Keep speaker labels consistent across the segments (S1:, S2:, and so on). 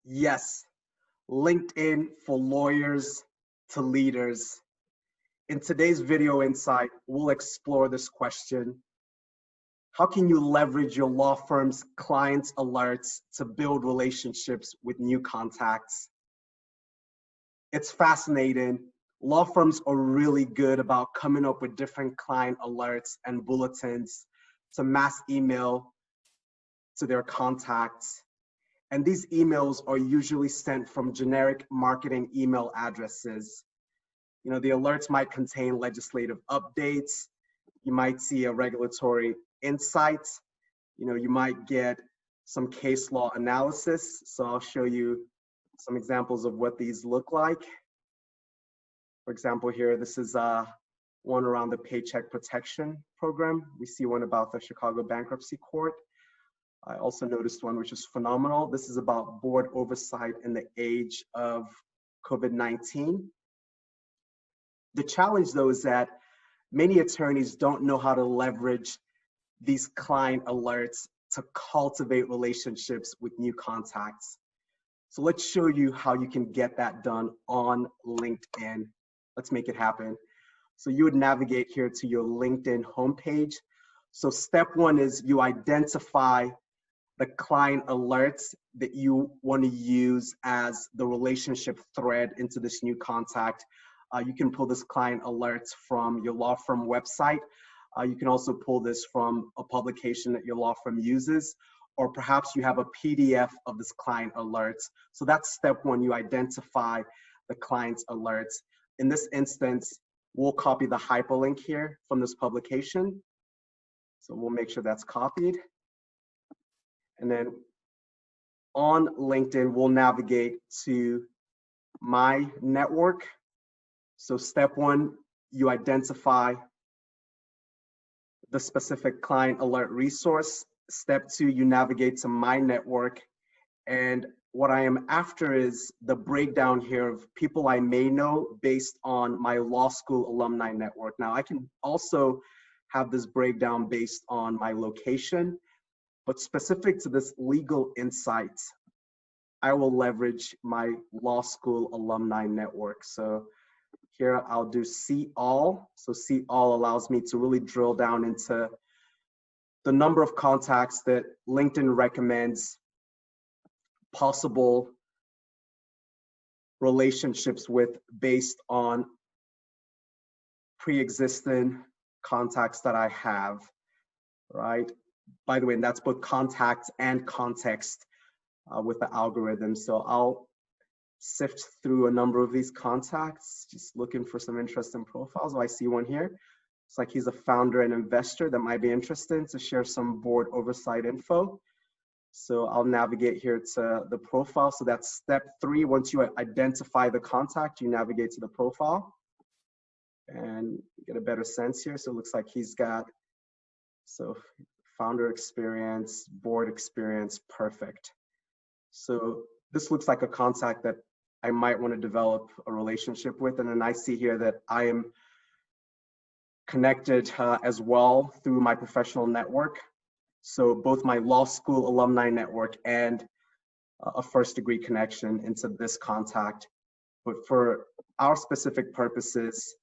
S1: Yes, LinkedIn for lawyers to leaders. In today's video insight, we'll explore this question. How can you leverage your law firm's clients' alerts to build relationships with new contacts? It's fascinating. Law firms are really good about coming up with different client alerts and bulletins to mass email to their contacts. And these emails are usually sent from generic marketing email addresses. The alerts might contain legislative updates. You might see a regulatory insight. You might get some case law analysis. So I'll show you some examples of what these look like. For example, here, this is one around the Paycheck Protection Program. We see one about the Chicago Bankruptcy Court. I also noticed one which is phenomenal. This is about board oversight in the age of COVID-19. The challenge, though, is that many attorneys don't know how to leverage these client alerts to cultivate relationships with new contacts. So let's show you how you can get that done on LinkedIn. Let's make it happen. So you would navigate here to your LinkedIn homepage. So step one is you identify the client alerts that you want to use as the relationship thread into this new contact. You can pull this client alerts from your law firm website. You can also pull this from a publication that your law firm uses, or perhaps you have a PDF of this client alerts. So that's step one, you identify the client's alerts. In this instance, we'll copy the hyperlink here from this publication. So we'll make sure that's copied. And then on LinkedIn, we'll navigate to My Network. So step one, you identify the specific client alert resource. Step two, you navigate to My Network. And what I am after is the breakdown here of people I may know based on my law school alumni network. Now, I can also have this breakdown based on my location, but specific to this legal insight, I will leverage my law school alumni network. So here I'll do See All. So See All allows me to really drill down into the number of contacts that LinkedIn recommends possible relationships with based on pre-existing contacts that I have, right? By the way, and that's both contacts and context with the algorithm. So I'll sift through a number of these contacts, just looking for some interesting profiles. Oh, I see one here. It's like he's a founder and investor that might be interested to share some board oversight info. So I'll navigate here to the profile. So that's step three. Once you identify the contact, you navigate to the profile and get a better sense here. So it looks like he's got, so founder experience, board experience, perfect. So this looks like a contact that I might want to develop a relationship with. And then I see here that I am connected as well through my professional network. So both my law school alumni network and a first degree connection into this contact. But for our specific purposes,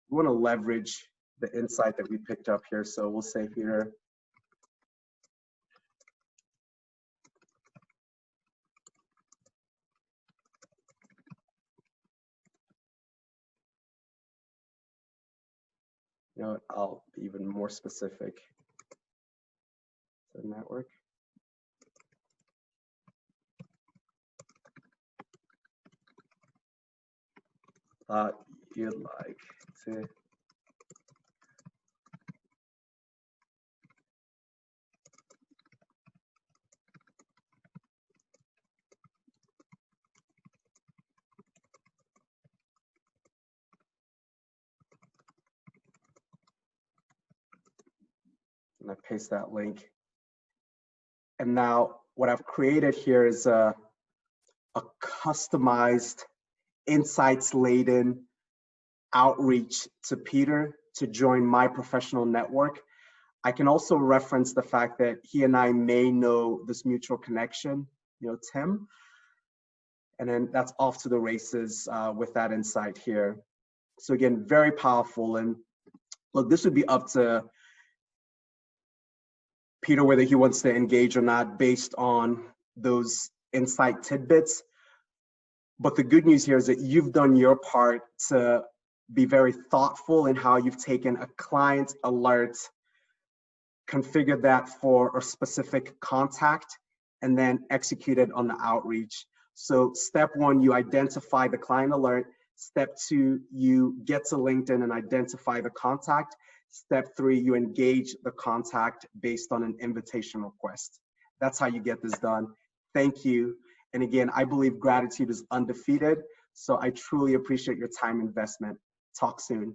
S1: we want to leverage the insight that we picked up here. So we'll say here, I'll be even more specific to the network. You'd like to and I paste that link. And now what I've created here is a customized, insights-laden outreach to Peter to join my professional network. I can also reference the fact that he and I may know this mutual connection, Tim. And then that's off to the races with that insight here. So again, very powerful. And look, this would be up to Peter whether he wants to engage or not based on those insight tidbits. But the good news here is that you've done your part to be very thoughtful in how you've taken a client alert, configured that for a specific contact, and then executed on the outreach. So step one, you identify the client alert. Step two, you get to LinkedIn and identify the contact. Step three, you engage the contact based on an invitation request. That's how you get this done. Thank you. And again, I believe gratitude is undefeated. So I truly appreciate your time investment. Talk soon.